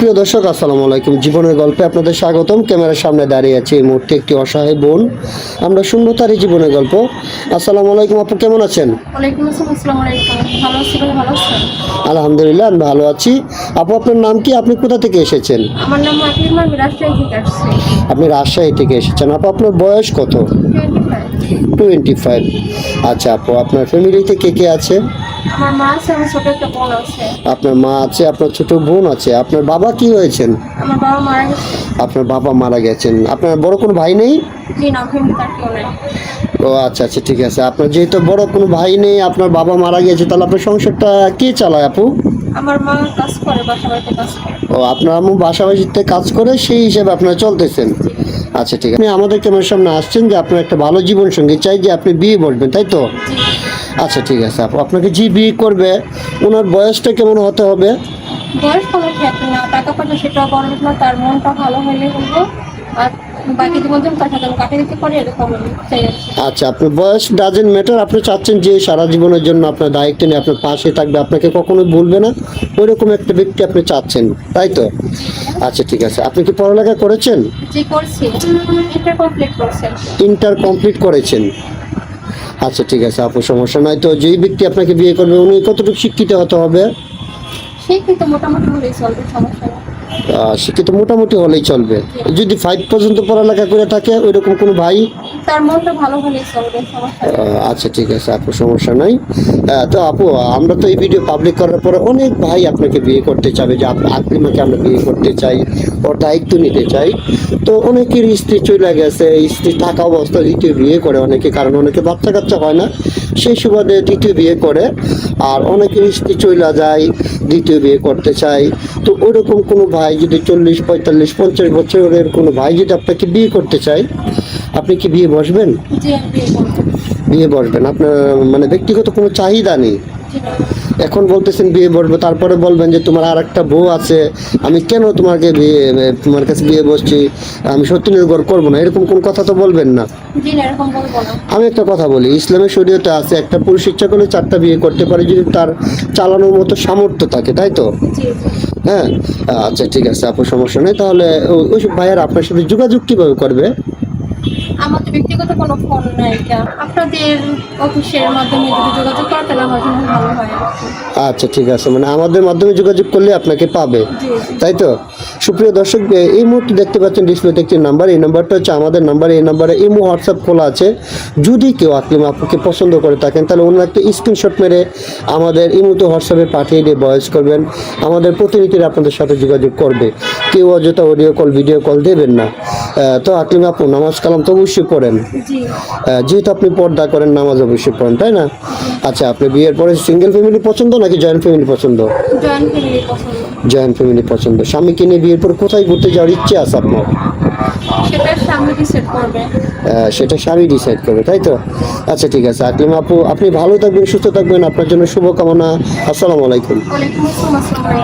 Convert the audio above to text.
সুপ্রিয় দর্শক, আসসালামু আলাইকুম। জীবনের গল্পে আপনাদের স্বাগতম। ক্যামেরার সামনে দাঁড়িয়ে আছে এই মুহূর্তে একটি অসহায় বোন। আমরা শুনবো তারই জীবনের গল্প। আসসালামু আলাইকুম আপু, কেমন আছেন? ওয়ালাইকুম আসসালাম। আসসালামু আলাইকুম। ভালো আছি ভাই, ভালো আছেন? আলহামদুলিল্লাহ, আমি ভালো আছি। আপু, আপনার নাম কি? আপনি কোথা থেকে এসেছেন? আমার নাম আকলিমা, আমি রাজশাহী থেকে আসছি। আপনি রাজশাহী থেকে এসেছেন। আপু, আপনার বয়স কত? 25। 25। আচ্ছা আপু, আপনার ফ্যামিলিতে কে কে আছে? আমার মা আছে, আমার ছোট একটা বোন আছে। আপনার মা আছে, আপনার ছোট বোন আছে। আপনার বাবা কি হয়েছেন? আমার বাবা মারা গেছে। আপনার বাবা মারা গেছেন। আপনার বড় কোনো ভাই নেই? জি না, ফ্যামিলি তার কেউ নেই। ও আচ্ছা আচ্ছা, ঠিক আছে। আপনার যেহেতু বড় কোনো ভাই নেই, আপনার বাবা মারা গেছে, তাহলে আপনার সংসারটা কে চালায় আপু? আমার মা কাজ করে, বাসা বাড়িতে কাজ করে। ও, আপনার আম্মু বাসা বাড়িতে কাজ করে, সেই হিসেবে আপনারা চলতেছেন। আচ্ছা ঠিক আছে। আপনি আমাদের ক্যামেরার সামনে আসছেন যে আপনার একটা ভালো জীবন সঙ্গী চাই, যে আপনি বিয়ে বসবেন, তাই তো? জি। আচ্ছা ঠিক আছে আপু, আপনাকে যে বিয়ে করবে ওনার বয়সটা কেমন হতে হবে? বয়স কোনো খ্যাত না, টাকা পয়সা সেটাও বড় না, তার মনটা ভালো হলে বলবো। আর বাকি জীবন যেন তার সাথে কাটিয়ে দিতে পারি, এরকম চাই আর কি। আচ্ছা, আপনার বয়স ডাজেন্ট ম্যাটার। আপনি চাচ্ছেন যে সারা জীবনের জন্য আপনার দায়িত্ব নিয়ে আপনার পাশে থাকবে, আপনাকে কখনো ভুলবে না, ওইরকম একটা ব্যক্তি আপনি চাচ্ছেন, তাই তো? আচ্ছা ঠিক আছে। আপনি কি পড়ালেখা করেছেন? জি করছি, ইন্টার কমপ্লিট করছি। ইন্টার কমপ্লিট করেছেন। আচ্ছা ঠিক আছে আপু, সমস্যা নাই। তো যেই ব্যক্তি আপনাকে বিয়ে করবে উনি কতটুকু শিক্ষিত হতে হবে? শিক্ষিত মোটামুটি হলেই চলবে, সমস্যা নেই। শিক্ষিত মোটামুটি হলেই চলবে। যদি 5 পর্যন্ত পড়ালেখা করে থাকে ওইরকম কোনো ভাই? তার মনটা ভালো হলেই চলবে, সমস্যা নেই। আচ্ছা ঠিক আছে আপু, সমস্যা নাই। তো আপু, আমরা তো এই ভিডিও পাবলিক করার পরে অনেক ভাই আপনাকে বিয়ে করতে চাবে, যে আকলিমাকে আমরা বিয়ে করতে চাই, ওর দায়িত্ব নিতে চাই। তো অনেকের স্ত্রী চলে গেছে, স্ত্রী থাকা অবস্থা দ্বিতীয় বিয়ে করে অনেকে, কারণ অনেকে বাচ্চা কাচ্চা হয় না, সেই সুবাদে দ্বিতীয় বিয়ে করে। আর অনেকের স্ত্রী চলে যায়, দ্বিতীয় বিয়ে করতে চায়। তো ওইরকম কোনো ভাই যদি 40, 45, 50 বছরের কোনো ভাই যদি আপনাকে বিয়ে করতে চায়, আপনি কি বিয়ে বসবেন? জি আমি বিয়ে করবো। বিয়ে বসবেন? আপনার মানে ব্যক্তিগত কোনো চাহিদা নেই? জি না। এখন বলতেছেন বিয়ে বসবো, তারপরে বলবেন যে তোমার আর একটা বউ আছে, আমি কেন তোমাকে বিয়ে, তোমার কাছে বিয়ে বসছি, আমি সত্যি নির্ভর করবো না, এরকম কোন কথা তো বলবেন না। জি না, এরকম বলবো না। আমি একটা কথা বলি, ইসলামের শরীয়তে আছে একটা পুরুষ ইচ্ছা করলে 4টা বিয়ে করতে পারে, যদি তার চালানোর মতো সামর্থ্য থাকে, তাই তো? জি জি। হ্যাঁ। আচ্ছা ঠিক আছে আপু, সমস্যা নেই। তাহলে ওইসব ভাইয়ারা আপনার সাথে যোগাযোগ কিভাবে করবে? আমার তো ব্যক্তিগত কোনো ফোন নাই, আপনাদের অফিসের মাধ্যমে যদি যোগাযোগ করে তাহলে আমার জন্য ভালো হয় আর কি। আচ্ছা ঠিক আছে, মানে আমাদের মাধ্যমে যোগাযোগ করলে আপনাকে পাবে, জি জি। তাই তো? সুপ্রিয় দর্শক, এই মুহূর্তে দেখতে পাচ্ছেন ডিসপ্লেতে একটি নাম্বার, এই নাম্বারটা হচ্ছে আমাদের নাম্বার। এই নাম্বারে ইমো হোয়াটসঅ্যাপ খোলা আছে। যদি কেউ আকলিমা আপুকে পছন্দ করে থাকেন, তাহলে অন্য একটা স্ক্রিনশট মেরে আমাদের ইমোতে হোয়াটসঅ্যাপে পাঠিয়ে দিয়ে ভয়েস করবেন। আমাদের প্রতিনিধিরা আপনাদের সাথে যোগাযোগ করবে। কেউ অযথা অডিও কল, ভিডিও কল দেবেন না। তো আকলিমা আপু, নামাজ কালাম তো অবশ্যই পড়েন। জি। যেহেতু আপনি পর্দা করেন, নামাজ অবশ্যই পড়েন, তাই না? আচ্ছা, আপনি বিয়ের পরে সিঙ্গেল ফ্যামিলি পছন্দ নাকি জয়েন্ট ফ্যামিলি পছন্দ? জয়েন্ট ফ্যামিলি পছন্দ। জয়েন্ট ফ্যামিলি পছন্দ। স্বামীকে নিয়ে বিয়ের পর কোথায় ঘুরতে যাওয়ার ইচ্ছে আছে আপনার? সেটা সামনে ডিসাইড করবে। সেটা স্বামী ডিসাইড করবে, তাই তো? আচ্ছা ঠিক আছে আকলিমা আপু, আপনি ভালো থাকবেন, সুস্থ থাকবেন, আপনার জন্য শুভকামনা। আসসালামু আলাইকুম। ওয়ালাইকুম আসসালাম। আসসালামু আলাইকুম।